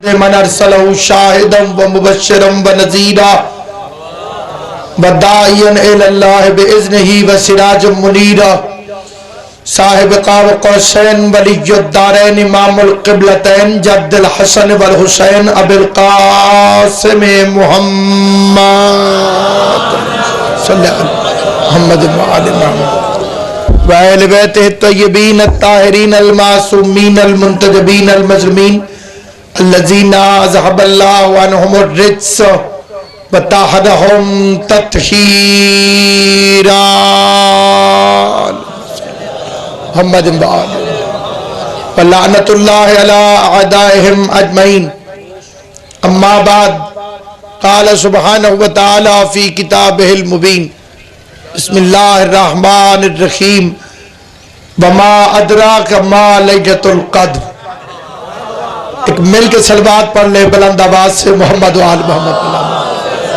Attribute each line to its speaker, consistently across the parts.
Speaker 1: من ارسلہ شاہدا ومبشرا ونذیرا وداعیا الی اللہ باذنہ وسراجا منیرا صاحب قاب قوسین ولی الدارین امام القبلتین جد الحسن والحسین ابی القاسم محمد صلی اللہ محمد وآل محمد وآل بیتہ الطیبین الطاہرین المعصومین المنتجبین المظلومین الذین اذهب اللہ عنہم الرجس وطہرہم تطہیرا محمد ولعنت اللہ علی اعدائہم اجمعین اما بعد قال سبحانہ وتعالی فی کتابہ المبین بسم اللہ الرحمن الرحیم وما ادراک ما لیلۃ القدر۔ ایک مل کے صلوات پڑھ لے بلند آواز سے محمد و آل محمد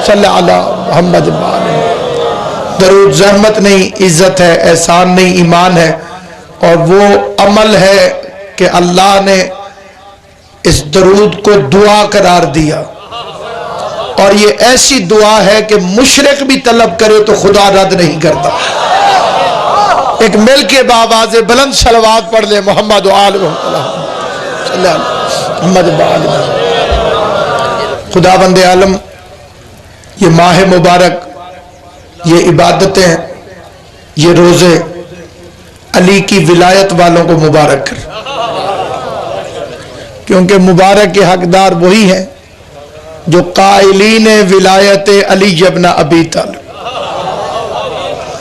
Speaker 1: صلی اللہ محمد و آل محمد۔ درود زحمت نہیں، عزت ہے، احسان نہیں، ایمان ہے، اور وہ عمل ہے کہ اللہ نے اس درود کو دعا قرار دیا، اور یہ ایسی دعا ہے کہ مشرک بھی طلب کرے تو خدا رد نہیں کرتا۔ ایک مل کے باواز بلند صلوات پڑھ لے محمد و آل محمد صلی اللہ محمد و آل محمد۔ خدا بند عالم، یہ ماہ مبارک، یہ عبادتیں، یہ روزے علی کی ولایت والوں کو مبارک کر، کیونکہ مبارک کے حقدار وہی ہیں جو قائلین ولایت علی ابن ابی طالب۔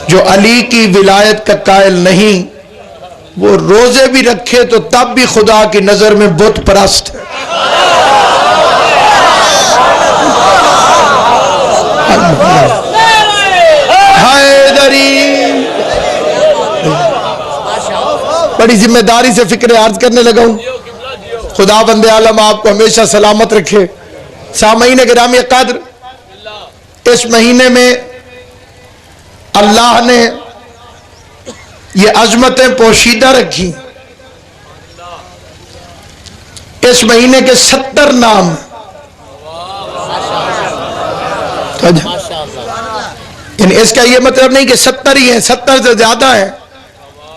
Speaker 1: جو علی کی ولایت کا قائل نہیں، وہ روزے بھی رکھے تو تب بھی خدا کی نظر میں بت پرست ہے۔ بڑی ذمہ داری سے فکر عرض کرنے لگا ہوں۔ خدا بند عالم آپ کو ہمیشہ سلامت رکھے۔ سامعین گرامی قدر، اس مہینے میں اللہ نے یہ عظمتیں پوشیدہ رکھی۔ اس مہینے کے 70 نام، یعنی اس کا یہ مطلب نہیں کہ 70 ہی ہیں، 70 سے زیادہ ہیں،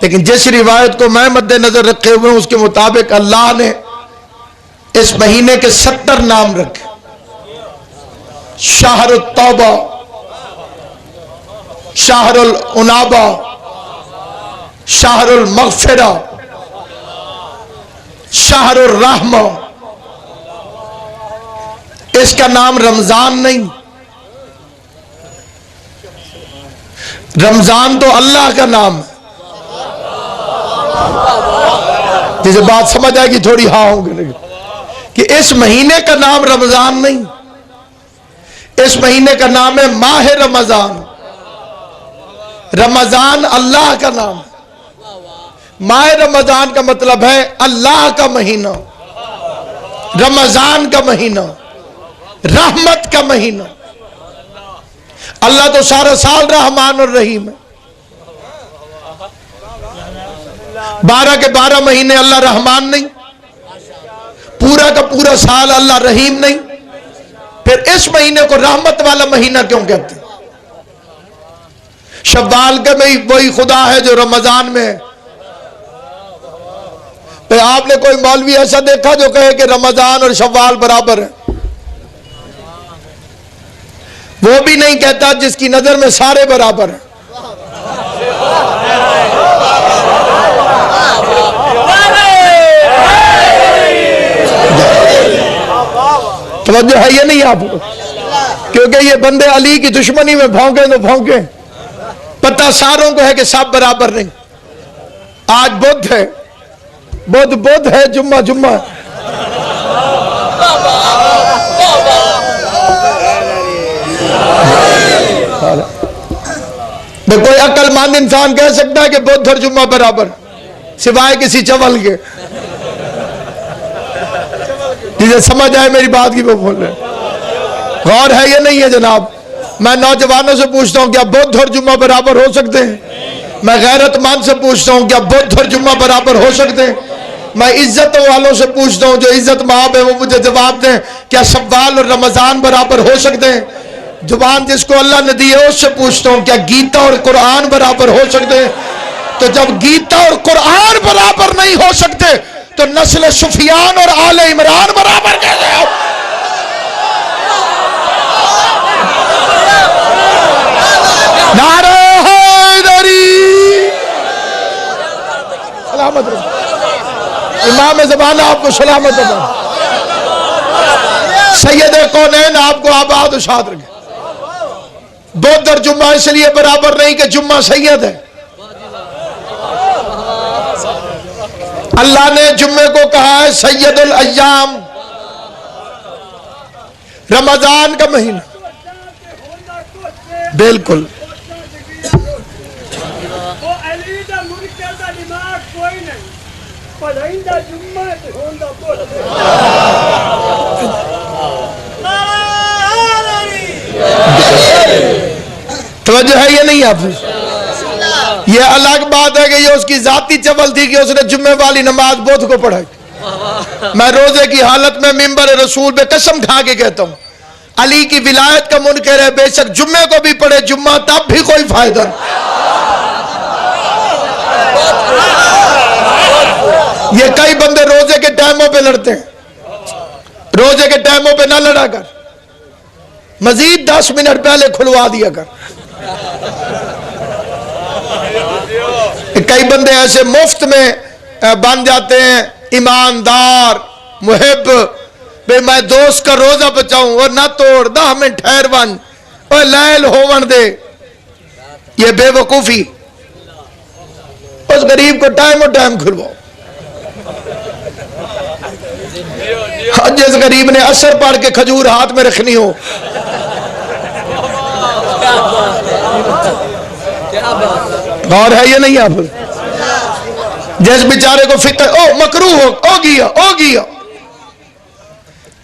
Speaker 1: لیکن جس روایت کو میں مد نظر رکھے ہوئے اس کے مطابق اللہ نے اس مہینے کے 70 نام رکھے۔ شہر التوبہ، شہر الانابہ، شہر المغفرہ، شہر الرحمہ۔ اس کا نام رمضان نہیں، رمضان تو اللہ کا نام ہے۔ جسے بات سمجھ آئے گی تھوڑی ہاں ہوں گے کہ اس مہینے کا نام رمضان نہیں، اس مہینے کا نام ہے ماہ رمضان۔ رمضان اللہ کا نام ہے، ماہ رمضان کا مطلب ہے اللہ کا مہینہ، رمضان کا مہینہ، رحمت کا مہینہ۔ اللہ تو سارا سال رحمان الرحیم ہے۔ 12 کے 12 مہینے اللہ رحمان نہیں، پورا کا پورا سال اللہ رحیم نہیں، پھر اس مہینے کو رحمت والا مہینہ کیوں کہتے ہیں؟ شوال کا میں وہی خدا ہے جو رمضان میں ہے۔ پھر آپ نے کوئی مولوی ایسا دیکھا جو کہے کہ رمضان اور شوال برابر ہے؟ وہ بھی نہیں کہتا جس کی نظر میں سارے برابر ہیں۔ توجہ ہے یہ نہیں آپ کو؟ کیونکہ یہ بندے علی کی دشمنی میں بھونکیں تو بھونکیں، پتہ ساروں کو ہے کہ سب برابر نہیں۔ آج بدھ ہے، بدھ ہے، جمعہ جمعہ ہے۔ کوئی عقل مند انسان کہہ سکتا ہے کہ بدھ اور جمعہ برابر، سوائے کسی چول کے؟ جسے سمجھ آئے میری بات کی وہ بول رہے۔ غور ہے یہ نہیں ہے جناب؟ میں نوجوانوں سے پوچھتا ہوں کیا بدھ اور جمعہ برابر ہو سکتے ہیں؟ میں غیرت مند سے پوچھتا ہوں کیا بدھ اور جمعہ برابر ہو سکتے ہیں؟ میں عزتوں والوں سے پوچھتا ہوں جو عزت مآب ہے وہ مجھے جواب دیں، کیا شوال اور رمضان برابر ہو سکتے ہیں؟ زبان جس کو اللہ نے دی ہے اس سے پوچھتا ہوں کیا گیتا اور قرآن برابر ہو سکتے ہیں؟ تو جب گیتا اور قرآن برابر نہیں ہو سکتے تو نسل سفیان اور آل عمران برابر کیسے ہو؟ نعرہ حیدری، سلامت رہو امام زمانہ، آپ کو سلامت رہو، سید کونین آپ کو آباد و شاد رکھے۔ بدھ اور جمعہ اس لیے برابر نہیں کہ جمعہ سید ہے، اللہ نے جمعے کو کہا ہے سید الایام، رمضان کا مہینہ، بالکل توجہ ہے یہ نہیں آپ؟ یہ الگ بات ہے کہ یہ اس کی ذاتی چول تھی کہ اس نے جمعے والی نماز بدھ کو پڑھائی۔ میں روزے کی حالت میں منبر رسول پہ قسم کھا کے کہتا ہوں علی کی ولایت کا منکر ہے، بے شک جمعے کو بھی پڑھے جمعہ تب بھی کوئی فائدہ نہیں۔ یہ کئی بندے روزے کے ٹائموں پہ لڑتے ہیں، روزے کے ٹائموں پہ نہ لڑا کر، مزید 10 منٹ پہلے کھلوا دیا کر۔ کئی بندے ایسے مفت میں بن جاتے ہیں ایماندار محب، بے میں دوست کا روزہ بچاؤں اور نہ توڑ 10 منٹ ٹھہر بن اور لیل ہون دے، یہ بے وقوفی۔ اس غریب کو ٹائم اور ٹائم کھلواؤ۔ جس غریب نے عصر پڑھ کے کھجور ہاتھ میں رکھنی ہو، غور ہے یہ نہیں آپ؟ جس بیچارے کو فکر او مکروہ ہو گیا،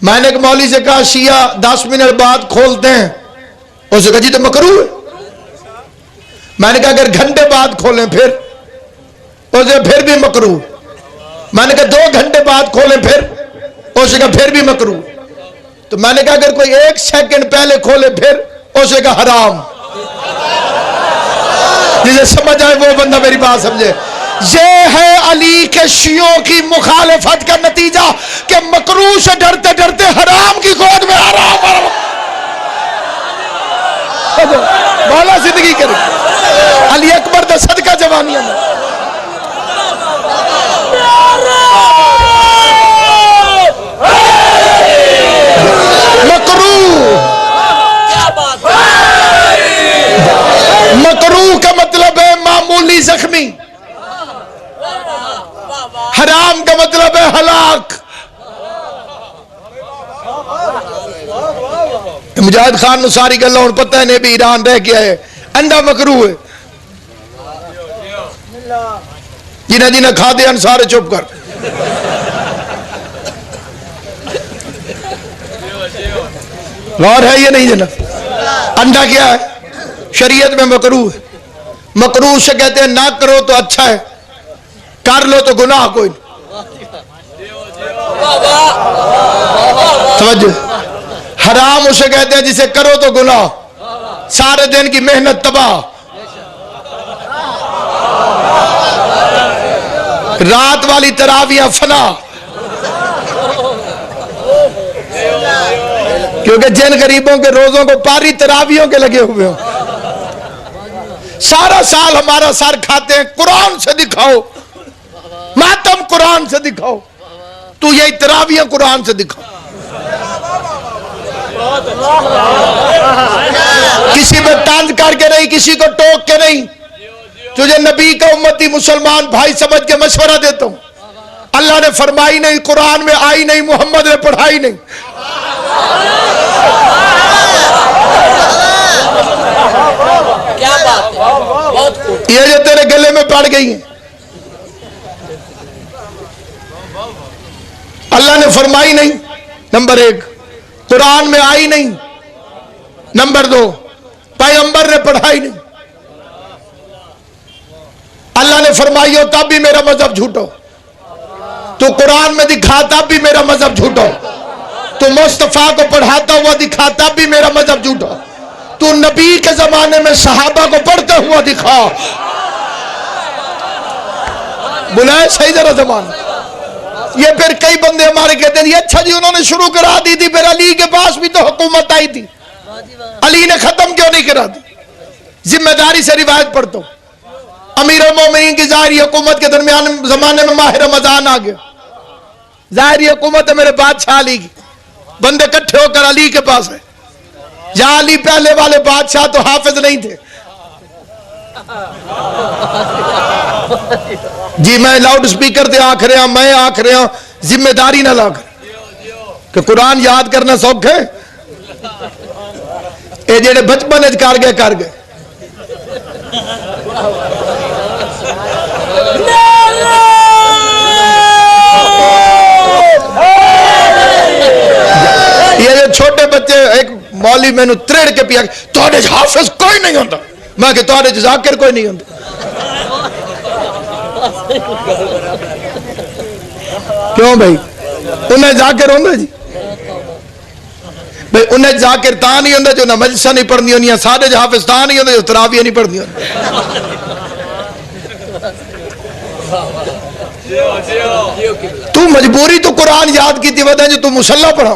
Speaker 1: میں نے ایک مولوی سے کہا شیعہ 10 منٹ بعد کھولتے ہیں، اس نے کہا جی تو مکروہ ہے۔ میں نے کہا اگر گھنٹے بعد کھولیں پھر، اس نے پھر بھی مکروہ۔ میں نے کہا 2 گھنٹے بعد کھولیں پھر، اس نے کہا پھر بھی مکروہ۔ تو میں نے کہا اگر کوئی 1 سیکنڈ پہلے کھولے پھر، اس نے کہا حرام۔ جسے سمجھ آئے وہ بندہ میری بات سمجھے۔ یہ ہے علی کے شیعوں کی مخالفت کا نتیجہ کہ مکروہ سے ڈرتے ڈرتے حرام کی گود میں حرام مولا زندگی کرے۔ علی اکبر دا صدقہ جوانیاں میں مکروہ کا مطلب ہے معمولی زخمی، حرام کا مطلب ہے ہلاک۔ مجاہد خان نصاری کا اللہ پتہ ہے نے بھی ایران رہ کے آئے، انڈا مکروہ ہے۔ جنہ کھا دے ان سارے چپ کر۔ غور ہے یہ نہیں جناب؟ انڈا کیا ہے؟ شریعت میں مکروہ ہے۔ مکروہ سے کہتے ہیں نہ کرو تو اچھا ہے، کر لو تو گناہ کوئی نہیں۔ توجہ۔ حرام اسے کہتے ہیں جسے کرو تو گناہ، سارے دن کی محنت تباہ، رات والی تراویاں فنا۔ کیونکہ جن غریبوں کے روزوں کو پاری تراویوں کے لگے ہوئے ہوں، سارا سال ہمارا سر کھاتے ہیں، قرآن سے دکھاؤ، ماتم قرآن سے دکھاؤ، تو یہ تراویاں قرآن سے دکھاؤ۔ کسی پہ طنز کر کے نہیں، کسی کو ٹوک کے نہیں، تجھے نبی کا امتی مسلمان بھائی سمجھ کے مشورہ دیتا ہوں۔ اللہ نے فرمائی نہیں، قرآن میں آئی نہیں، محمد نے پڑھائی نہیں۔ یہ جو تیرے گلے میں پڑ گئی ہیں، اللہ نے فرمائی نہیں، نمبر 1، قرآن میں آئی نہیں، نمبر 2، پیغمبر نے پڑھائی نہیں۔ اللہ نے فرمائی ہو تب بھی میرا مذہب جھوٹو، تو قرآن میں دکھاتا بھی میرا مذہب جھوٹا، تو مصطفیٰ کو پڑھاتا ہوا دکھاتا بھی میرا مذہب جھوٹا، تو نبی کے زمانے میں صحابہ کو پڑھتا ہوا دکھا، بلائے صحیح ذرا زمان۔ یہ پھر کئی بندے ہمارے کہتے ہیں اچھا جی انہوں نے شروع کرا دی تھی، پھر علی کے پاس بھی تو حکومت آئی تھی، علی نے ختم کیوں نہیں کرا دی؟ ذمہ داری سے روایت پڑھتا ہوں، امیر المومنین کی ظاہری حکومت کے درمیان زمانے میں ماہ رمضان آ گیا، ظاہری حکومت ہے میرے بادشاہ علی کی، بندے کٹھے ہو کر علی کے پاس ہے، جہاں علی پہلے والے بادشاہ تو حافظ نہیں تھے، جی میں لاؤڈ سپیکر تے آکھ رہا، میں آکھ رہا، ذمہ داری نہ لا کر کہ قرآن یاد کرنا سوکھ ہے، اے جڑے بچپن اچ کر گئے یہ جو چھوٹے بچے، ایک مولوی میں نو تریڑ کے پیا تہاڈے حافظ کوئی نہیں ہوتا، میں کہ تہاڈے ذاکر کوئی نہیں ہوتا، کیوں بھائی انہیں ذاکر ہوندے جی؟ بھائی انہیں ذاکر تاں نہیں ہوندے جو نہ مجلسہ نہیں پڑھنی ہونی، ساڈے حافظ تاں نہیں ہوندے جو تراویح نہیں پڑھنی ہونی۔ تو مجبوری تو قرآن یاد کی تھی وجہ جو تو مسلح پڑھا،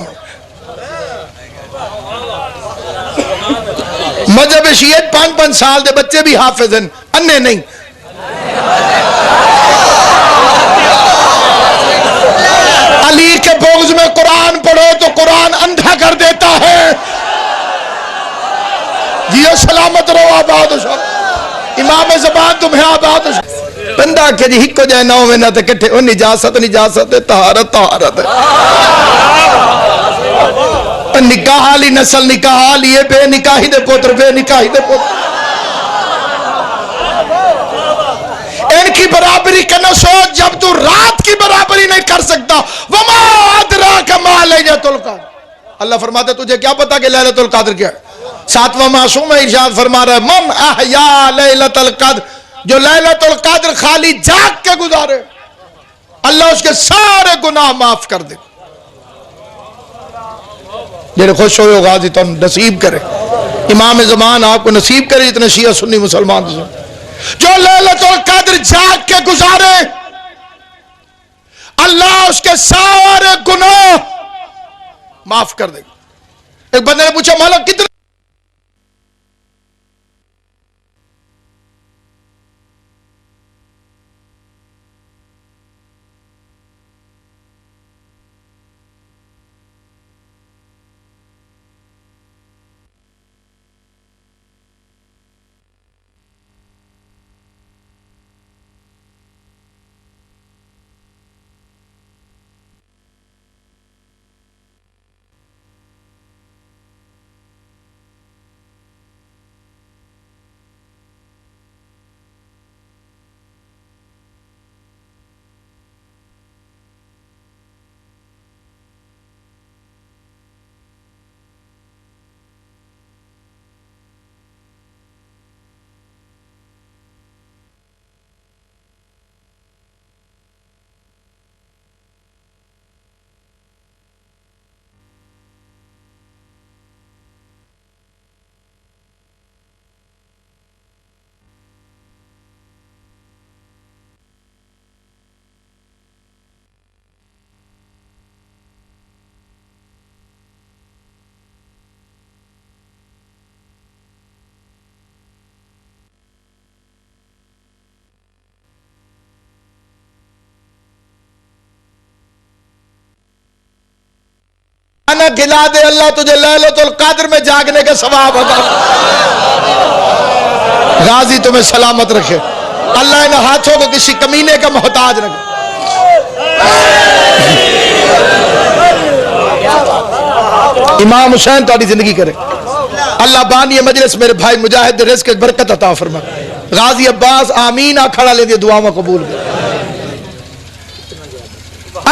Speaker 1: مذہب شیعت 5-5 سال دے بچے بھی حافظ ہیں، انے نہیں۔ علی کے بغض میں قرآن پڑھو تو قرآن اندھا کر دیتا ہے، جیو سلامت رہو، آباد ہو، امام زبان تمہیں آباد ہو۔ بندہ کہ جی ہکو جائے نو میں نہ تے کٹھے او نجاست طہارت نکاح علی نسل نکاح علی بے نکاحی دے پوتر بے نکاحی دے پوتر، ان کی برابری کا نہ سوچ جب تو رات کی برابری نہیں کر سکتا۔ وما ادراک ما لیلۃ القدر، اللہ فرماتا ہے تجھے کیا پتا کہ لیلۃ القدر کیا ہے؟ 7واں معصوم ہے، ارشاد فرما رہا ہے من احیا لیلۃ القدر، جو لیلۃ القدر خالی جاگ کے گزارے اللہ اس کے سارے گناہ معاف کر دے۔ جنہیں خوش ہوئے غازی تو نصیب کرے، امام زمان آپ کو نصیب کرے جتنے شیعہ سنی مسلمان سے، جو لیلۃ القدر جاگ کے گزارے اللہ اس کے سارے گناہ معاف کر دے۔ ایک بندے نے پوچھا مولا کتنے کھانا کھلا دے اللہ تجھے لیلۃ القدر میں جاگنے کا ثواب عطا، غازی تمہیں سلامت رکھے، اللہ ان ہاتھوں کو کسی کمینے کا محتاج رکھے۔ امام حسین تاری زندگی کرے، اللہ بانی مجلس میرے بھائی مجاہد رزق برکت عطا فرما، غازی عباس آمین کھڑا لے دیا، دعا میں قبول کر۔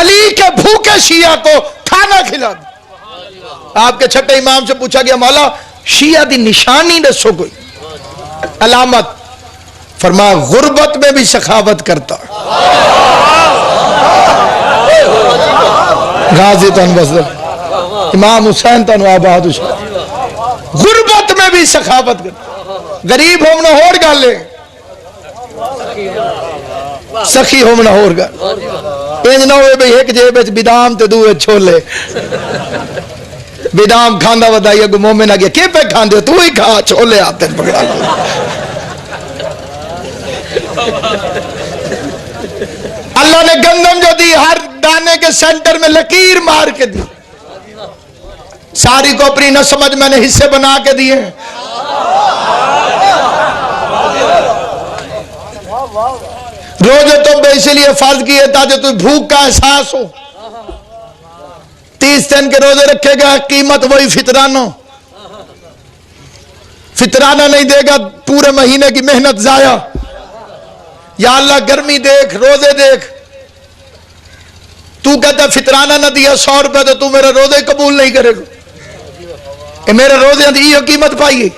Speaker 1: علی کے بھوکے شیعہ کو کھانا کھلا دیا۔ آپ کے چھٹے امام سے پوچھا گیا مولا شیعہ دی نشانی دسو کوئی علامت، فرمایا غربت میں بھی سخاوت کرتا، غازی تن بزر امام حسین تن آباد غربت میں بھی سخاوت کر غریب ہومنا ہور گا لے سخی ہومنا ہور گا انج نہ ہوئے بھئی ایک جیب بیدام تے دوئے چھولے بیدام کھاندہ ودائی اگو مومن آگیا کی پہ کھاندے تو ہی کھا چھولے آتے پکڑا اللہ نے گندم جو دی ہر دانے کے سینٹر میں لکیر مار کے دی ساری کو اپنی نہ سمجھ میں نے حصے بنا کے دیے روزے تو بے اسی لیے فرض کیے تاکہ تو بھوک کا احساس ہو 30 دن کے روزے رکھے گا قیمت وہی فطرانہ فطرانہ نہیں دے گا پورے مہینے کی محنت ضائع یا اللہ گرمی دیکھ روزے دیکھ تو کہتا فطرانہ نہ دیا 100 روپے تو تو میرے روزے قبول نہیں کرے گا کہ میرے روزے دی یہ قیمت پائیے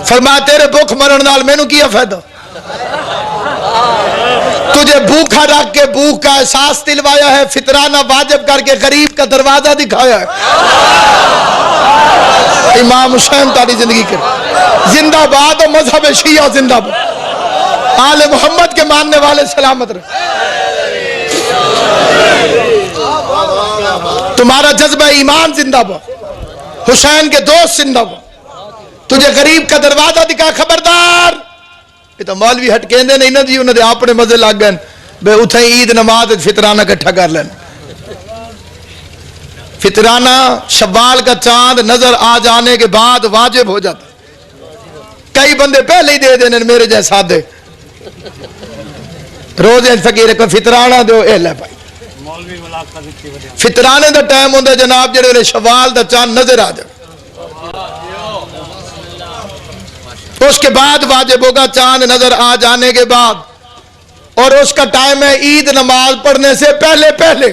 Speaker 1: فرمایا تیرے بھوک مرن نال میں نو کیا فائدہ تجھے بھوکا رکھ کے بھوک کا احساس دلوایا ہے فطرانہ واجب کر کے غریب کا دروازہ دکھایا ہے امام حسین تاری زندگی کر زندہ باد و مذہب شیعہ زندہ باد آل محمد کے ماننے والے سلامت رہے تمہارا جذبہ ایمان زندہ باد حسین کے دوست زندہ باد تجھے غریب کا دروازہ دکھا خبردار یہ تو مولوی ہٹ کہندے نہیں نا جی انہوں نے اپنے مزے لگ گئے بے اتھیں عید نماز فطرانہ کٹھا کر لیں فطرانہ شوال کا چاند نظر آ جانے کے بعد واجب ہو جاتا کئی بندے پہلے ہی دے دینے میرے جیسا دے روزے فقیر کو فطرانہ دو اے لے پائی فطرانے دا ٹائم ہوندے جناب جڑے شوال دا چاند نظر آ جائے اس کے بعد واجب ہوگا چاند نظر آ جانے کے بعد اور اس کا ٹائم ہے عید نماز پڑھنے سے پہلے پہلے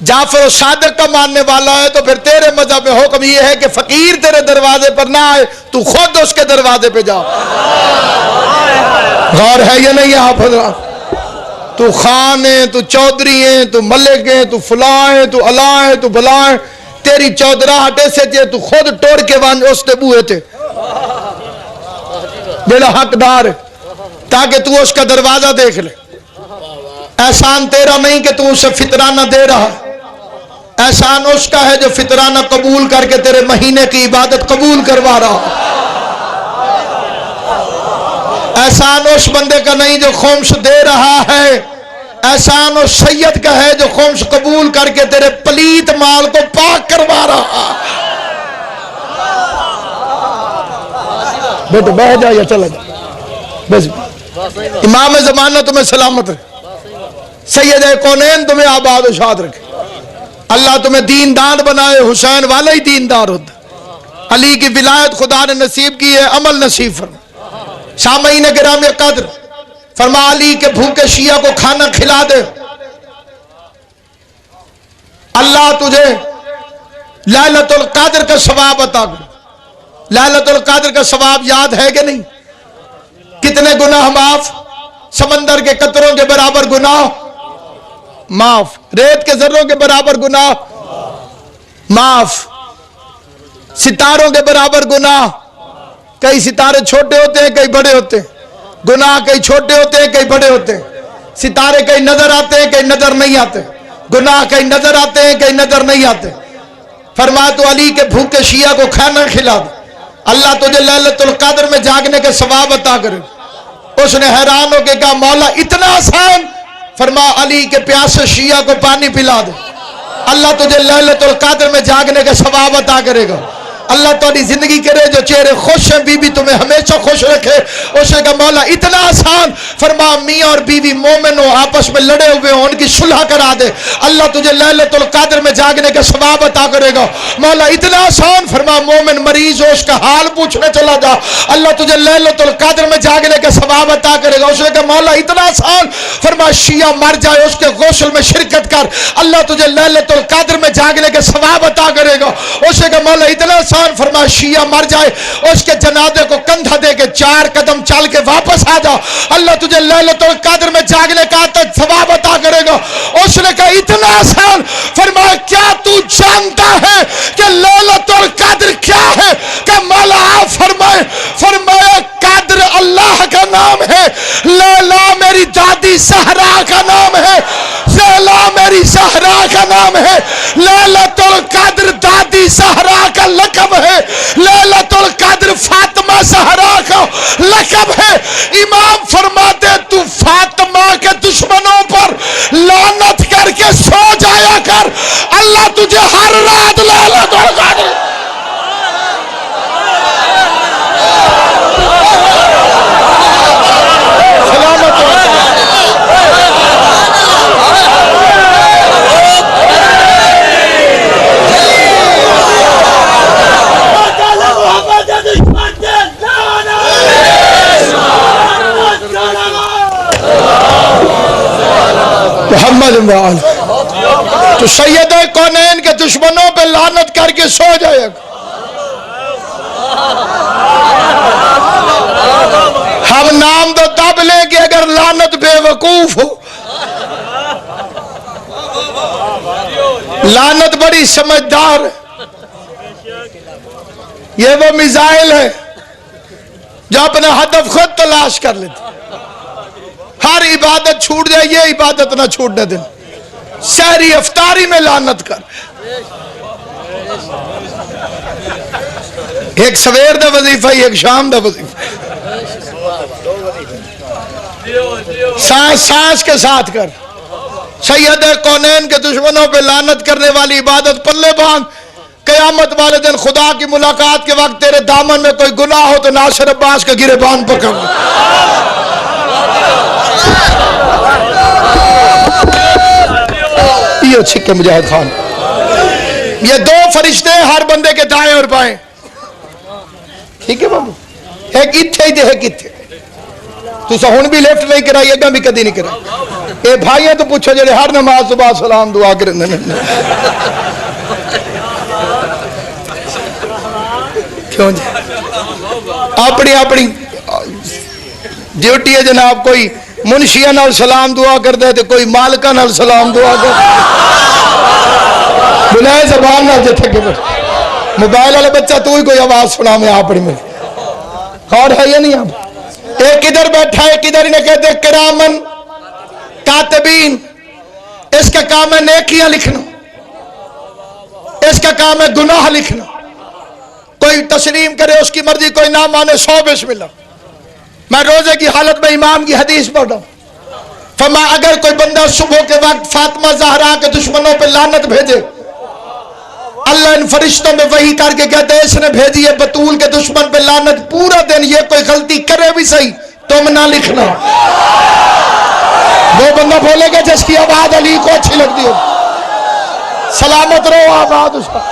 Speaker 1: جعفر صادق کا ماننے والا ہے تو پھر تیرے مذہب میں حکم یہ ہے کہ فقیر تیرے دروازے پر نہ آئے تو خود اس کے دروازے پہ جاؤ غور ہے یا نہیں آپ حضرات تو خان ہے تو چودھری ہے تو ملک ہے تو فلاں ہے تو علاں ہے تو بلاں ہے تیری چودرہ ہٹے سے جے تو خود ٹوڑ کے وانج اس نے بوئے تھے بلا حقدار تاکہ تو اس کا دروازہ دیکھ لے احسان تیرا نہیں کہ تو اسے فطرانہ دے رہا احسان اس کا ہے جو فطرانہ قبول کر کے تیرے مہینے کی عبادت قبول کروا رہا احسان اس بندے کا نہیں جو خمس دے رہا ہے احسان اس سید کا ہے جو خمس قبول کر کے تیرے پلیت مال کو پاک کروا رہا بیٹو بہ جا یا چلا جا بس امام زمانہ تمہیں سلامت رکھے سید کونین تمہیں آباد و شاد رکھے اللہ تمہیں دیندار بنائے حسین والا ہی دیندار ہوتا علی کی ولایت خدا نے نصیب کی ہے عمل نصیب فرما سامعین گرامی قدر فرما علی کے بھوکے شیعہ کو کھانا کھلا دے اللہ تجھے لیلۃ القدر کا ثواب عطا کرے لیلۃ القدر کا ثواب یاد ہے کہ نہیں کتنے گناہ معاف سمندر کے قطروں کے برابر گناہ معاف ریت کے ذروں کے برابر گناہ معاف ستاروں کے برابر گناہ کئی ستارے چھوٹے ہوتے ہیں کئی بڑے ہوتے ہیں گناہ کئی چھوٹے ہوتے ہیں کئی بڑے ہوتے ہیں ستارے کئی نظر آتے ہیں کئی نظر نہیں آتے گناہ کئی نظر آتے ہیں کئی نظر نہیں آتے فرمایا تو علی کے بھوکے شیعہ کو کھانا کھلا دے اللہ تجھے لیلۃ القدر میں جاگنے کے ثواب عطا کرے اس نے حیران ہو کے کہا مولا اتنا آسان فرما علی کے پیاسے شیعہ کو پانی پلا دے اللہ تجھے لیلۃ القدر میں جاگنے کے ثواب عطا کرے گا اللہ تاری زندگی کرے جو چہرے خوش ہیں بی بی تمہیں ہمیشہ خوش رکھے اسے کہا مولا اتنا آسان فرما میاں اور بیوی مومن ہو آپس میں لڑے ہوئے ہوں ان کی صلح کرا دے اللہ تجھے لیلۃ القدر میں جاگنے کا ثواب عطا کرے گا مولا اتنا آسان فرما مومن مریض ہو اس کا حال پوچھنے چلا جا اللہ تجھے لیلۃ القدر میں جاگنے کا ثواب عطا کرے گا اسے کہا مولا اتنا آسان فرما شیعہ مر جائے اس کے غسل میں شرکت کر اللہ تجھے لیلۃ القدر میں جاگنے کا ثواب عطا کرے گا اسے کہا مولا اتنا فرما شیعہ مر جائے اس کے جنازے کو کندھا دے کے 4 قدم چل کے واپس آ جا اللہ تجھے لیلۃ القدر القدر میں جاگنے کا ثواب عطا کرے گا. اس نے کہا اتنا آسان. فرمایا کیا تو جانتا ہے کہ لیلۃ القدر کیا ہے؟ کہ مولا فرمایا قدر اللہ کا نام ہے، لیلا میری دادی زہرا کا نام ہے، لیلا میری زہرا کا نام ہے، لیلۃ القدر دادی زہرا کا لقب ہے، لیلۃ القدر فاطمہ زہرا کا لقب ہے. امام فرماتے تو فاطمہ کے دشمنوں پر لعنت کر کے سو جایا کر، اللہ تجھے ہر رات لیلۃ القدر. محمد تو سید کونین کے دشمنوں پہ لعنت کر کے سو جائے گا. ہم نام تو تب لیں کہ اگر لعنت بے وقوف ہو. لعنت بڑی سمجھدار ہے. یہ وہ میزائل ہے جو اپنا ہدف خود تلاش کر لیتے. ہر عبادت چھوٹ جائے، یہ عبادت نہ چھوٹنے دیں. سحری افطاری میں لعنت کر. ایک سویر دا وظیفہ ایک شام دا وظیفہ. سانس کے ساتھ کر. سید کونین کے دشمنوں پہ لعنت کرنے والی عبادت پلے باندھ. قیامت والے دن خدا کی ملاقات کے وقت تیرے دامن میں کوئی گناہ ہو تو ناصر عباس کا گریبان پکڑ. یہ چھکے مجاہد خان. یہ دو فرشتے ہر بندے کے دائیں اور بائیں. ٹھیک ہے بابو. ایک اتھے ہی ایک اتھے. تو سہن بھی لیفٹ نہیں کرائی، اگاں بھی کدی نہیں کرائی. اے بھائیاں تو پوچھو جڑے ہر نماز صبح سلام دعا کرنے. کیوں جی؟ اپنی ڈیوٹی ہے جناب. کوئی منشیہ نال سلام دعا کر دے تو کوئی مالکہ نال سلام دعا کر دے. بلائے زبان نال جتھے کے موبائل والے بچہ تو ہی کوئی آواز سنا میں اپنی میں. اور ہے یا نہیں؟ آپ ایک ادھر بیٹھا ہے، ایک ادھر. انہیں کہتے کرامن کاتبین. اس کا کام ہے نیکیاں لکھنا، اس کا کام ہے گناہ لکھنا. کوئی تسلیم کرے اس کی مرضی، کوئی نہ مانے 100 بسم اللہ. میں روزے کی حالت میں امام کی حدیث پڑھ رہا ہوں. فرمایا اگر کوئی بندہ صبح کے وقت فاطمہ زہرا کے دشمنوں پہ لعنت بھیجے، اللہ ان فرشتوں میں وحی کر کے کہتے ہیں اس نے بھیجی ہے بطول کے دشمن پہ لعنت. پورا دن یہ کوئی غلطی کرے بھی صحیح تم نہ لکھنا. وہ بندہ بولے گا جس کی آواز علی کو اچھی لگتی ہو. سلامت رہو آباد اس کا.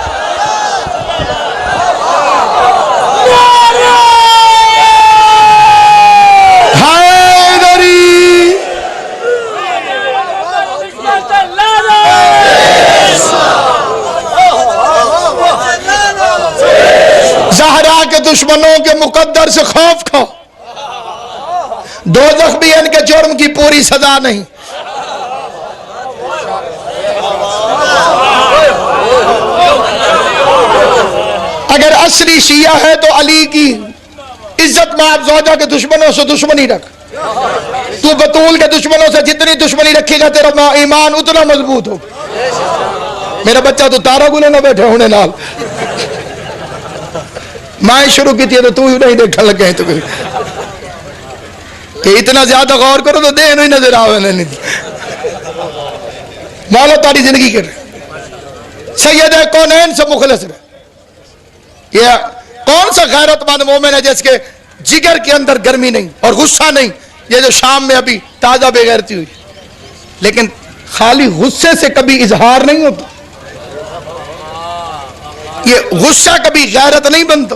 Speaker 1: زہرا کے دشمنوں کے مقدر سے خوف کھاؤ. دوزخ بھی ان کے جرم کی پوری سزا نہیں. اگر اصلی شیعہ ہے تو علی کی عزت مآب زوجہ کے دشمنوں سے دشمنی رکھ. تو بطول کے دشمنوں سے جتنی دشمنی رکھے گا تیرا ایمان اتنا مضبوط ہو. میرا بچہ تو تارا گلے نہ بیٹھے ہونے نال. میں شروع کی تھی تو ہی نہیں دیکھنے لگے ہیں تو کہ اتنا زیادہ غور کرو تو دے نہیں نظر آوے. نہیں مولا تاری زندگی کر رہے. سید کونین سے مخلص رہے. یہ کون سا غیرت مند مومن ہے جس کے جگر کے اندر گرمی نہیں اور غصہ نہیں؟ یہ جو شام میں ابھی تازہ بے غیرتی ہوئی، لیکن خالی غصے سے کبھی اظہار نہیں ہوتا. یہ غصہ کبھی غیرت نہیں بنتا.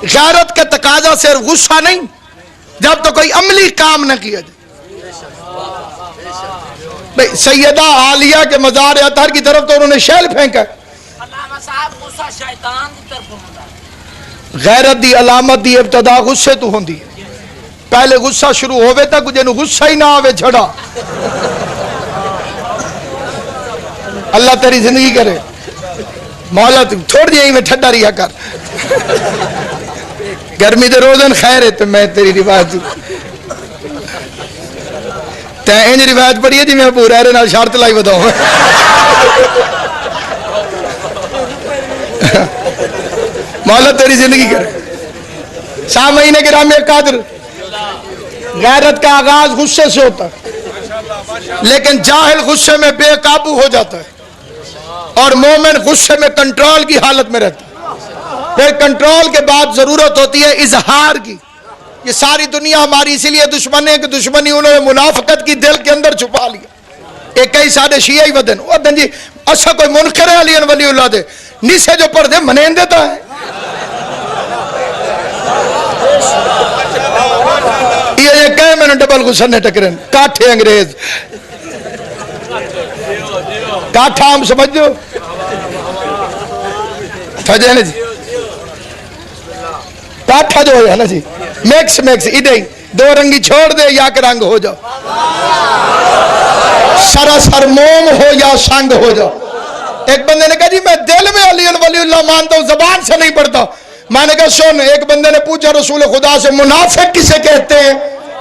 Speaker 1: غیرت کا تقاضا صرف غصہ نہیں، جب تو کوئی عملی کام نہ کیا جائے. بھئی سیدہ عالیہ کے مزار اطہر کی طرف تو انہوں نے شیل پھینکا. غیرت دی علامت دی ابتدا غصے تو ہوندی ہے. پہلے غصہ شروع ہوئے تک جنہوں غصہ ہی نہ آوے چھڑا. اللہ تیری زندگی کرے. مولا تھوڑی جی میں ٹھڈا رہا کر. گرمی دے روزن خیر ہے تو میں تیری روایت انج روایت پڑھی ہے جی میں ابو ہریرہ نال شرط لائی بتاؤں. مولا تیری زندگی کرے. سامعین کرام قادر، غیرت کا آغاز غصے سے ہوتا ہے، لیکن جاہل غصے میں بے قابو ہو جاتا ہے اور مومن غصے میں کنٹرول کی حالت میں رہتا ہے. پھر کنٹرول کے بعد ضرورت ہوتی ہے اظہار کی. یہ ساری دنیا ہماری اسی لیے دشمن ہے کہ دشمنی انہوں نے منافقت کی دل کے اندر چھپا لیا. ایک کئی سارے شیعہ ہی ودن جی اچھا کوئی منکر ہے علی ولی اللہ دے نیسے جو پردے منین دیتا ہے. یہ کہے میں نے ڈبل غصہ نے ٹکرن کاٹھے انگریز کاٹھا ہم سمجھ جو تھجے نا جی کاٹھا جو ہے نا جی میکس ادھے ہی دو رنگی چھوڑ دے یا کہ رنگ ہو جاؤ، سراسر موم ہو یا سنگ ہو جاؤ. ایک بندے نے کہا جی میں دل میں علی ولی اللہ مانتا ہوں زبان سے نہیں پڑھتا. میں نے کہا سن، ایک بندے نے پوچھا رسول خدا سے منافق کسے کہتے ہیں؟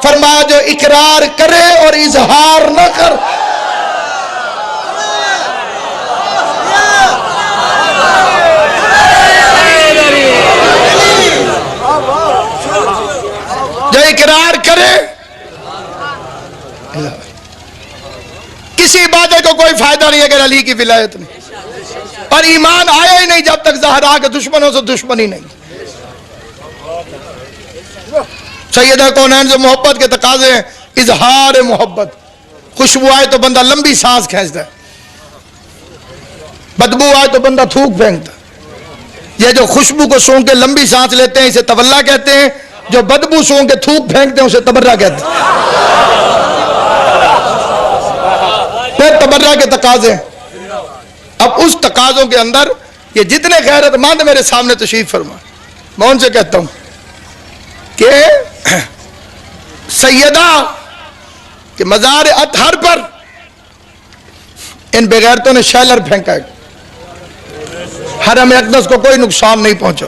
Speaker 1: فرمایا جو اقرار کرے اور اظہار نہ کر. جو اقرار کرے، کسی عبادت کو کوئی فائدہ نہیں اگر علی کی ولایت نہیں، اور ایمان آیا ہی نہیں جب تک زہرا کے دشمنوں سے دشمنی نہیں. سیدہ کونین سے محبت کے تقاضے ہیں اظہار محبت. خوشبو آئے تو بندہ لمبی سانس کھینچتا ہے، بدبو آئے تو بندہ تھوک پھینکتا ہے. یہ جو خوشبو کو سونگ کے لمبی سانس لیتے ہیں اسے تولا کہتے ہیں، جو بدبو سونگ کے تھوک پھینکتے ہیں اسے تبرہ کہتے ہیں. پھر تبرہ کے تقاضے ہیں. اب اس تقاضوں کے اندر یہ جتنے غیرت مند میرے سامنے تشریف فرما، میں ان سے کہتا ہوں کہ سیدہ کہ مزار اطہر پر ان بغیرتوں نے شیلر پھینکا ہے. حرم اقدس کو کوئی نقصان نہیں پہنچا،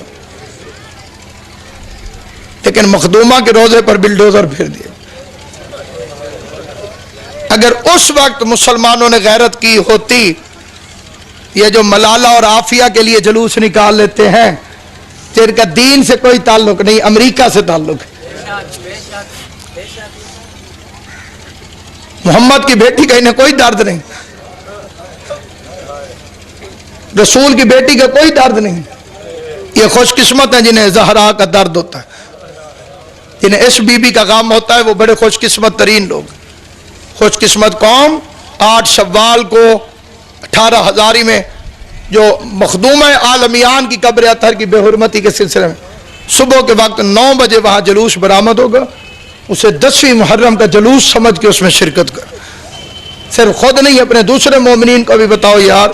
Speaker 1: لیکن مخدومہ کے روزے پر بلڈوزر پھیر دیا. اگر اس وقت مسلمانوں نے غیرت کی ہوتی، یہ جو ملالہ اور عافیہ کے لیے جلوس نکال لیتے ہیں جن کا دین سے کوئی تعلق نہیں، امریکہ سے تعلق ہے. محمد کی بیٹی کا انہیں کوئی درد نہیں، رسول کی بیٹی کا کوئی درد نہیں. یہ خوش قسمت ہیں جنہیں زہرا کا درد ہوتا ہے، جنہیں اس بی بی کا غم ہوتا ہے، وہ بڑے خوش قسمت ترین لوگ. خوش قسمت قوم 8 شوال کو 18 ہزاری میں جو مخدومہ عالمیان کی قبر اطہر کی بے حرمتی کے سلسلے میں صبح کے وقت 9 بجے وہاں جلوس برآمد ہوگا. اسے 10ویں محرم کا جلوس سمجھ کے اس میں شرکت کر. صرف خود نہیں اپنے دوسرے مومنین کو بھی بتاؤ یار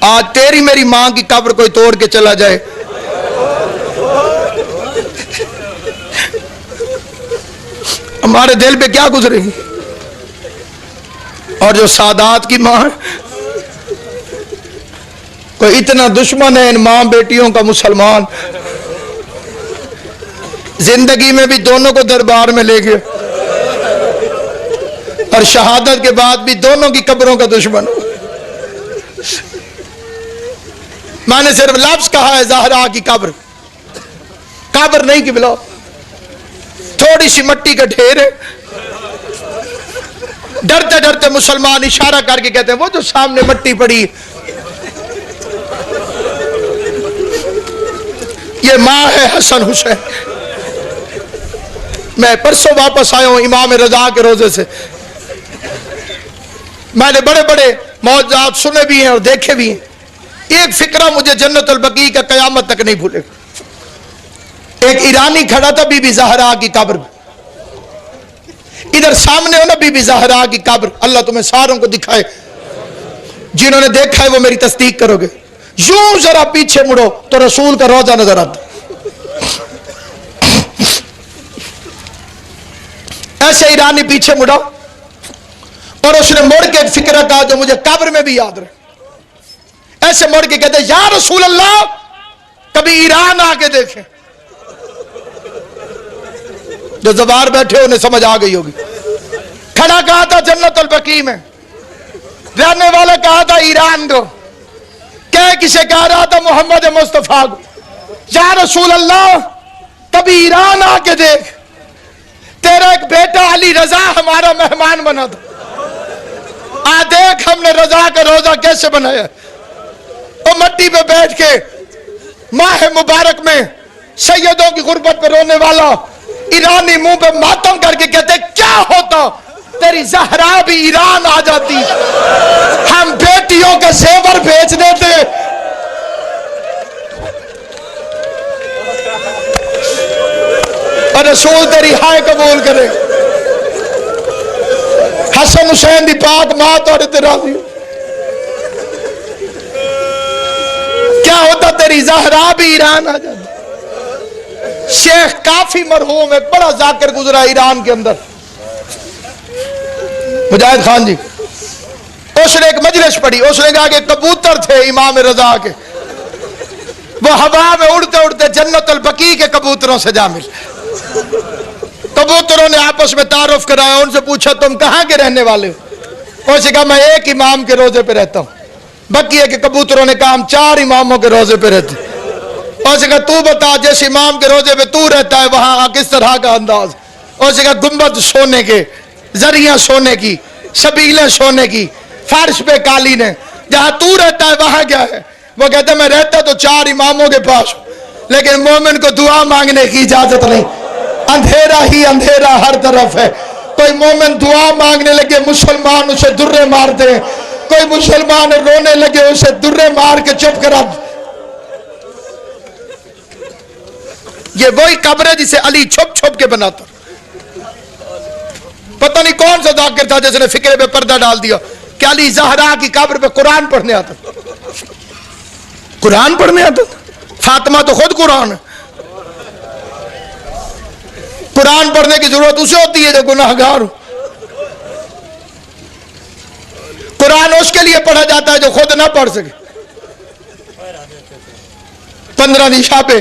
Speaker 1: آج تیری میری ماں کی قبر کوئی توڑ کے چلا جائے ہمارے دل پہ کیا گزرے گی. اور جو سادات کی ماں کوئی اتنا دشمن ہے ان ماں بیٹیوں کا مسلمان، زندگی میں بھی دونوں کو دربار میں لے گئے اور شہادت کے بعد بھی دونوں کی قبروں کا دشمن. میں نے صرف لفظ کہا ہے زہرا کی قبر، قبر نہیں کہ بلاؤ تھوڑی سی مٹی کا ڈھیر ہے. ڈرتے ڈرتے مسلمان اشارہ کر کے کہتے ہیں وہ جو سامنے مٹی پڑی یہ ماں ہے حسن حسین. میں پرسوں واپس آیا ہوں امام رضا کے روزے سے. میں نے بڑے بڑے معجزات سنے بھی ہیں اور دیکھے بھی ہیں. ایک فکرہ مجھے جنت البقیع کا قیامت تک نہیں بھولے. ایک ایرانی کھڑا تھا بی بی زہرا کی قبر میں، ادھر سامنے ہو نا بی بی زہرا کی قبر، اللہ تمہیں ساروں کو دکھائے، جنہوں نے دیکھا ہے وہ میری تصدیق کرو گے. یوں ذرا پیچھے مڑو تو رسول کا روضہ نظر آتا. ایسے ایرانی پیچھے مڑا اور اس نے مڑ کے ایک فکرہ کہا جو مجھے قبر میں بھی یاد رہے. ایسے مڑ کے کہتے یا رسول اللہ کبھی ایران آ کے دیکھیں. جو زبار بیٹھے انہیں سمجھ آ گئی ہوگی. کھڑا کہا تھا جنت البقیع میں, رہنے والا کہا تھا ایران کو, کسے کہہ رہا تھا محمد مصطفیٰ کو یا رسول اللہ کبھی ایران آ کے دیکھ, تیرا ایک بیٹا علی رضا ہمارا مہمان بنا تھا, آ دیکھ ہم نے رضا کا روزہ کیسے بنایا. وہ مٹی پہ بیٹھ کے ماہ مبارک میں سیدوں کی غربت پہ رونے والا ایرانی منہ پہ ماتم کر کے کہتے کیا ہوتا تیری زہرا بھی ایران آ جاتی, ہم بیٹیوں کے زیور بھیج دیتے. اور رسول تیری ہائے قبول کرے. حسن حسین دی پاک مات اور راضی. کیا ہوتا تیری زہرا بھی ایران آ جاتی. شیخ کافی مرحوم ایک بڑا ذاکر گزرا ایران کے اندر, مجاہد خان جی. اس نے ایک مجلس پڑھی, اس نے کہا کہ کبوتر تھے امام رضا کے, وہ ہوا میں اڑتے اڑتے جنت البقیع کے کبوتروں سے جا ملے. کبوتروں نے آپس میں تعارف کرایا, ان سے پوچھا تم کہاں کے رہنے والے ہو؟ اس نے کہا میں ایک امام کے روزے پہ رہتا ہوں. بقیہ کے کبوتروں نے کہا ہم 4 اماموں کے روزے پہ رہتے. اس نے کہا تو بتا جس امام کے روزے پہ تو رہتا ہے وہاں کس طرح کا انداز؟ اس نے کہا گنبد سونے کے, زریاں سونے کی, سبیلیں سونے کی, فرش پہ قالین ہے. جہاں تو رہتا ہے وہاں کیا ہے؟ وہ کہتا ہے میں رہتا تو 4 اماموں کے پاس ہوں, لیکن مومن کو دعا مانگنے کی اجازت نہیں, اندھیرا ہی اندھیرا ہر طرف ہے. کوئی مومن دعا مانگنے لگے مسلمان اسے درے مار دے, کوئی مسلمان رونے لگے اسے درے مار کے چپ کرا. یہ وہی قبر ہے جسے علی چھپ چھپ کے بناتا. پتہ نہیں کون سا ذاکر تھا جس نے فکرے پہ پردہ ڈال دیا کہ علی زہرا کی قبر پہ قرآن پڑھنے آتا. قرآن پڑھنے آتا, فاطمہ تو خود قرآن ہے. قرآن پڑھنے کی ضرورت اسے ہوتی ہے جو گناہگار ہو. قرآن اس کے لیے پڑھا جاتا ہے جو خود نہ پڑھ سکے. 15 نشا پہ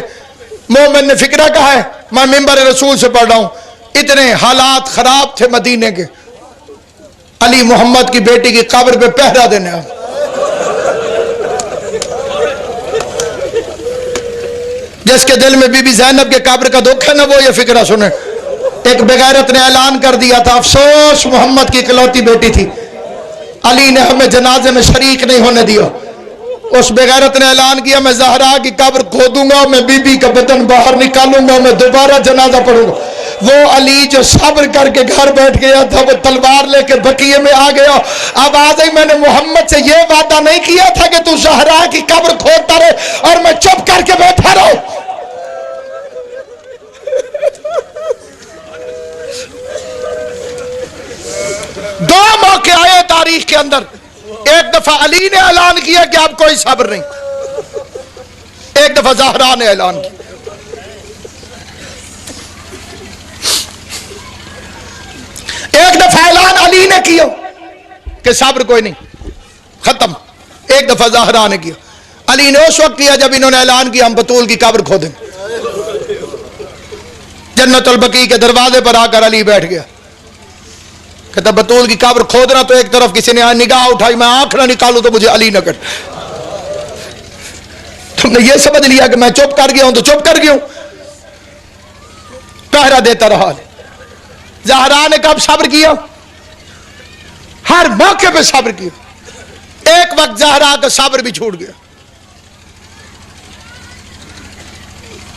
Speaker 1: مومن نے فکرہ کہا ہے میں منبر رسول سے پڑھ رہا ہوں, اتنے حالات خراب تھے مدینے کے, علی محمد کی بیٹی کی قبر پہ پہرا دینے آئے. جس کے دل میں بی بی زینب کے قبر کا دکھ ہے نا وہ یہ فکرہ سنے. ایک بغیرت نے اعلان کر دیا تھا افسوس محمد کی اکلوتی بیٹی تھی, علی نے ہمیں جنازے میں شریک نہیں ہونے دیا. اس بغیرت نے اعلان کیا میں زہرا کی قبر کھودوں گا, میں بی بی کا بدن باہر نکالوں گا, میں دوبارہ جنازہ پڑھوں گا. وہ علی جو صبر کر کے گھر بیٹھ گیا تھا وہ تلوار لے کے بقیع میں آ گیا. اب آج ہی میں نے محمد سے یہ وعدہ نہیں کیا تھا کہ تو زہرا کی قبر کھودتا رہے اور میں چپ کر کے بیٹھا رہوں. دو موقع آئے تاریخ کے اندر, ایک دفعہ علی نے اعلان کیا کہ اب کوئی صبر نہیں, ایک دفعہ زہرا نے اعلان کیا. ایک دفعہ اعلان علی نے کیا کہ صبر کوئی نہیں, ختم. ایک دفعہ زہرا نے کیا. علی نے اس وقت کیا جب انہوں نے اعلان کیا ہم بطول کی قبر کھودیں. جنت البقیع کے دروازے پر آ کر علی بیٹھ گیا, کہتا بطول کی قبر کھودنا تو ایک طرف کسی نے نگاہ اٹھائی, میں آنکھ نہ نکالوں تو مجھے علی نہ کر. تم نے یہ سمجھ لیا کہ میں چپ کر گیا ہوں تو چپ کر گیا ہوں, پہرا دیتا رہا. زہرا نے کب صبر کیا؟ ہر موقع پہ صبر کیا. ایک وقت زہرا کا صبر بھی چھوٹ گیا.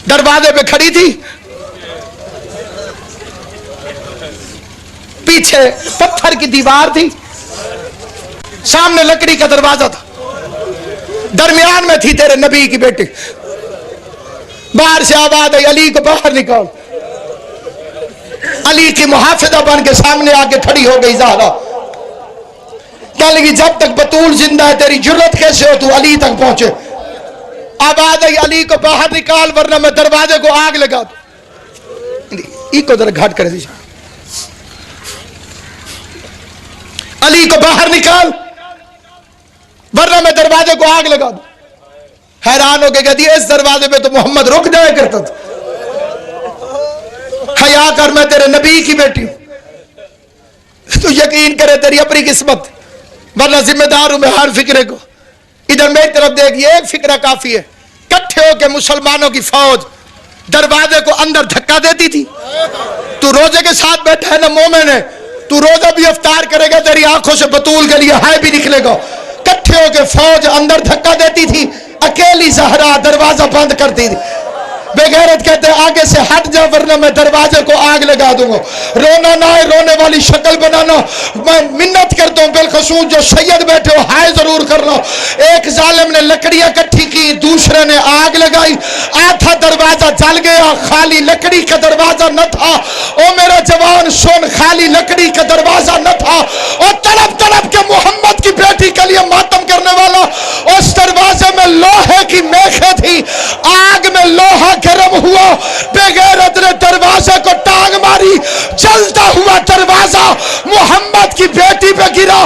Speaker 1: دروازے پہ کھڑی تھی, پیچھے پتھر کی دیوار تھی, سامنے لکڑی کا دروازہ تھا, درمیان میں تھی تیرے نبی کی بیٹی. باہر سے آواز آئی علی کو باہر نکال. علی کی محافظہ بن کے سامنے آ کے کھڑی ہو گئی زہرا. کہنے لگی جب تک بطول زندہ ہے تیری جرت کیسے ہو تو علی تک پہنچے؟ آواز آئی علی کو باہر نکال ورنہ میں دروازے کو آگ لگا دوں. کو ذرا گھاٹ کرے دیجیے. باہر نکال ورنہ میں دروازے کو آگ لگا دوں. حیران ہو کے کہتی ہے اس دروازے پہ تو محمد رک جایا کرتا تھا. حیا کر, میں تیرے نبی کی بیٹی ہوں. تو یقین کرے تیری اپنی قسمت, ورنہ ذمہ دار ہوں میں ہر فکرے کو. ادھر میری طرف دیکھ, یہ ایک فکرہ کافی ہے. کٹھے ہو کے مسلمانوں کی فوج دروازے کو اندر دھکا دیتی تھی. تو روزے کے ساتھ بیٹھا ہے نا مومن ہے, تو روزہ بھی افطار کرے گا, تیری آنکھوں سے بطول کے لیے ہائے بھی نکلے گا. کٹھے ہو کے فوج اندر دھکا دیتی تھی, اکیلی زہرا دروازہ بند کرتی تھی. بے غیرت کہتے ہیں آگے سے ہٹ جا ورنہ میں دروازے کو آگ لگا دوں گا. رونا نہ ہے, رونے والی شکل بنانا. میں منت کرتا ہوں بالخصوص جو سید بیٹھے ہو ہائے ضرور کرنا. ایک ظالم نے لکڑیاں کٹھی کی, دوسرے نے آگ لگائی, آدھا دروازہ جل گیا, خالی لکڑی کا دروازہ نہ تھا. او میرا جوان سن, خالی لکڑی کا دروازہ نہ تھا, اور تڑپ تڑپ کے محمد کی بیٹی کے لیے ماتم کرنے والا. اس دروازے میں لوہے کی میخیں تھی, آگ میں لوہا گرم ہوا. بے غیرت نے دروازے کو ٹانگ ماری, جلتا ہوا دروازہ محمد کی بیٹی پہ گرا.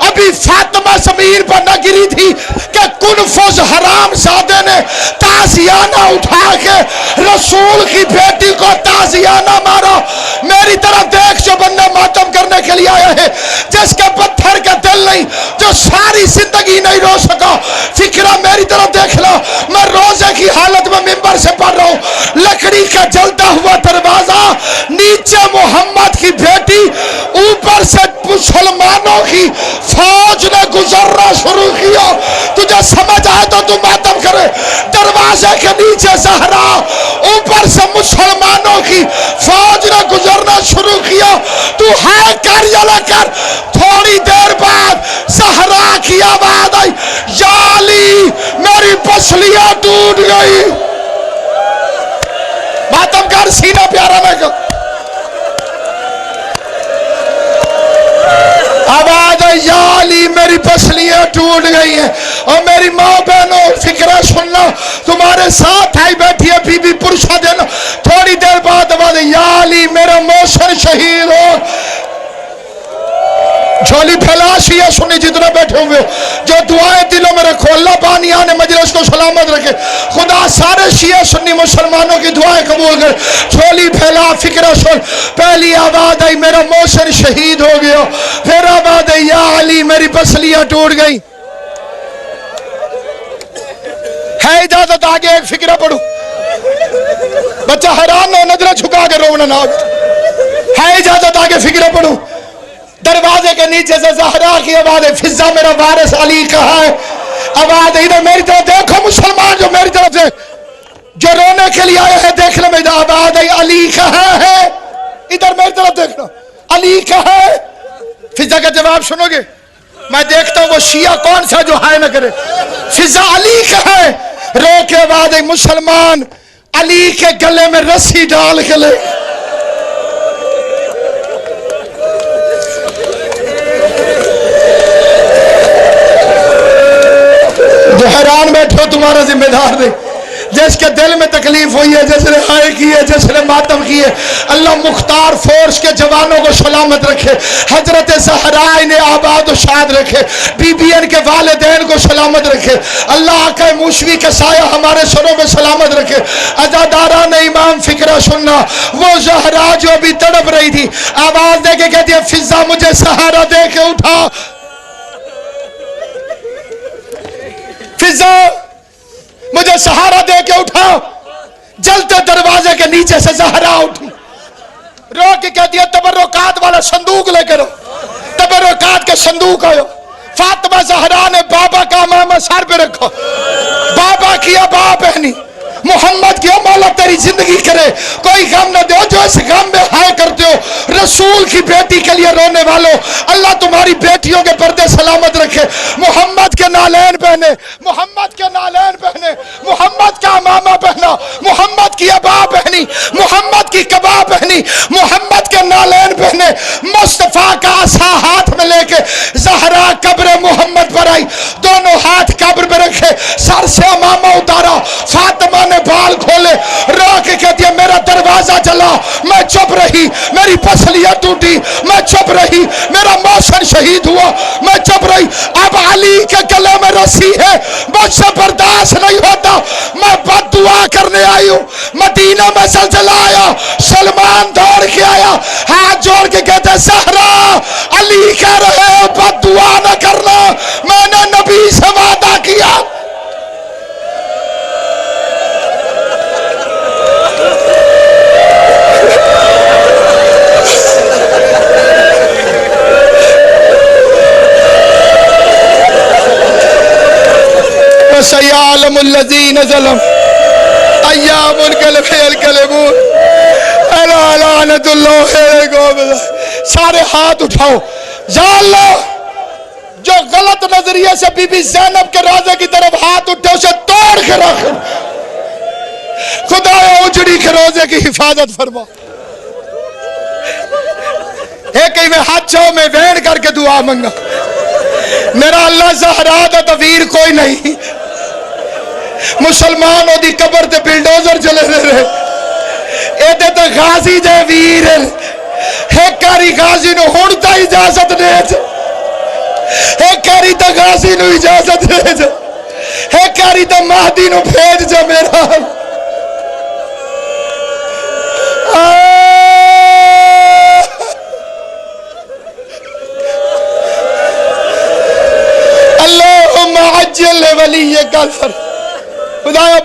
Speaker 1: ابھی فاطمہ زمین پر نہ گری تھی کہ کنفذ حرام زادے نے تازیانہ اٹھا کے رسول کی بیٹی کو تازیانہ مارا. میری طرف دیکھ, جو بندہ ماتم کرنے کے لیے آیا ہے, جس کے پتھر کا دل نہیں, جو ساری زندگی نہیں رو سکا, فکرہ میری طرف دیکھنا. میں روزے کی حالت میں منبر سے پڑھ رہا ہوں, لکڑی کا جلتا ہوا دروازہ, نیچے محمد کی بیٹی, اوپر سے مسلمانوں کی فوج نے گزرنا شروع کیا. تجھے سمجھ آئے تو تم ماتم کرے. دروازے کے نیچے زہرا, اوپر سے مسلمانوں کی فوج نے گزرنا شروع کیا. تو ہے کر یا نہ کر, تھوڑی دیر بعد زہرا کی آواز آئی, یا علی میری پسلیاں ٹوٹ گئی. ماتم کر, سینہ پیارا نہ کر. آواز آئی, یا علی میری پسلیاں ٹوٹ گئی ہیں. اور میری ماں بہنوں فکرہ سننا, تمہارے ساتھ آئی بیٹھی ہے بی بی پرشا دینا. تھوڑی دیر بعد آواز آئی, یا علی میرا محسن شہید ہو. جھولی پھیلا شیعہ سنی جتنے بیٹھے ہوئے, جو دعائیں دلوں میں رکھو. اللہ بانیان مجلس کو سلامت رکھے. خدا سارے شیعہ سنی مسلمانوں کی دعائیں قبول کرے. جھولی پھیلا, فکرہ سن. پہلی آواز آئی میرا محسن شہید ہو گیا. پھر آواز آئی, یا علی میری پسلیاں ٹوٹ گئی. ہے اجازت آگے ایک فکرہ پڑھوں؟ بچہ حیران نہ, نظریں چھکا کے رونا نہ. ہے اجازت آگے فکرہ پڑھوں؟ دروازے کے نیچے سے زہرا کی آواز ہے, فضا میرا وارث علی کہاں ہے. آواز ادھر میری طرف دیکھو مسلمان, جو میری طرف سے جو رونے کے لیے آئے ہیں دیکھ لیں. میری آواز ہے, علی کہاں ہے. ادھر میری طرف دیکھنا, علی کہاں ہے. فضا کا جواب سنو گے؟ میں دیکھتا ہوں وہ شیعہ کون سا جو ہائے نہ کرے. فضا علی کہاں ہے. رو کے آواز ہے, مسلمان علی کے گلے میں رسی ڈال کے لے. جو حیران بیٹھو تمہارا ذمہ دار دے. جس کے دل میں تکلیف ہوئی ہے, جس نے ہائے کی ہے, جس نے ماتم کی ہے, اللہ مختار فورس کے جوانوں کو سلامت رکھے. حضرت زہرا نے آباد و شاد رکھے. بی بی این کے والدین کو سلامت رکھے. اللہ آقا موسوی کا سایہ ہمارے سروں میں سلامت رکھے. عزاداران امام فکرہ سننا, وہ زہرا جو ابھی تڑپ رہی تھی, آواز دے کے کہتی ہے, فضا مجھے سہارا دے کے اٹھا. فضا مجھے سہارا دے کے اٹھا. جلتے دروازے کے نیچے سے زہرا اٹھی, رو کے کہتی ہے, تبرکات والا صندوق لے کے رو. تبرکات کے صندوق آئے. فاطمہ زہرا نے بابا کا امامہ سر پہ رکھا. بابا کیا باپ بہنی, محمد کی مولا تیری زندگی کرے, کوئی غم نہ دو. جو اس غم میں ہائے کرتے ہو, رسول کی بیٹی کے لیے رونے والوں, اللہ تمہاری بیٹیوں کے پردے سلامت رکھے. محمد کے نالین پہنے, محمد کے نالین پہنے, محمد کا امامہ پہنا, محمد کی ابا پہنی, محمد کی کبا پہنی, محمد کے نالین پہنے. مصطفیٰ کا عصا ہاتھ میں لے کے زہرا قبر محمد پر آئی. دونوں ہاتھ قبر پہ رکھے, سر سے امامہ اتارا. فاطمہ نے بال کھولے, رو کے کہتی ہے, میرا دروازہ چلا. میں چپ رہی, میری پسلیاں ٹوٹی. میں چپ رہی, میرا محسن شہید ہوا. میں چپ علی کے گلے میں رسی ہے، مجھ سے برداشت نہیں ہوتا، میں بد دعا کرنے آئی ہوں۔ مدینہ میں زلزلہ آیا، سلمان دوڑ کے آیا، ہاتھ جوڑ کے کہتے زہرا علی کہہ رہے ہیں بد دعا نہ کرنا، میں نے نبی سے وعدہ کیا۔ سيعلم الذين ظلموا أيام ينقلبون ألا لعنة الله عليكم۔ سارے ہاتھ اٹھاؤ، جان لو جو غلط نظریے سے بی بی زینب کے روزے کی طرف ہاتھ اٹھے اسے توڑ کے رکھ، خدا اجڑی کے روزے کی حفاظت فرما۔ ایک ہی میں ہاتھ چاہو میں وین کر کے دعا منگا، میرا اللہ زہرا دا تویر کوئی نہیں، مسلمان دی قبر تے بلڈوزر چلے رہے، ایدے تے غازی جے ویر ایک کاری غازی نو ہونتا اجازت دے جے، ایک کاری تے غازی نو اجازت دے جے، ایک کاری تے مہدی نو بھیج جے میرا اللہم عجل ولیک الفرج۔ خدایا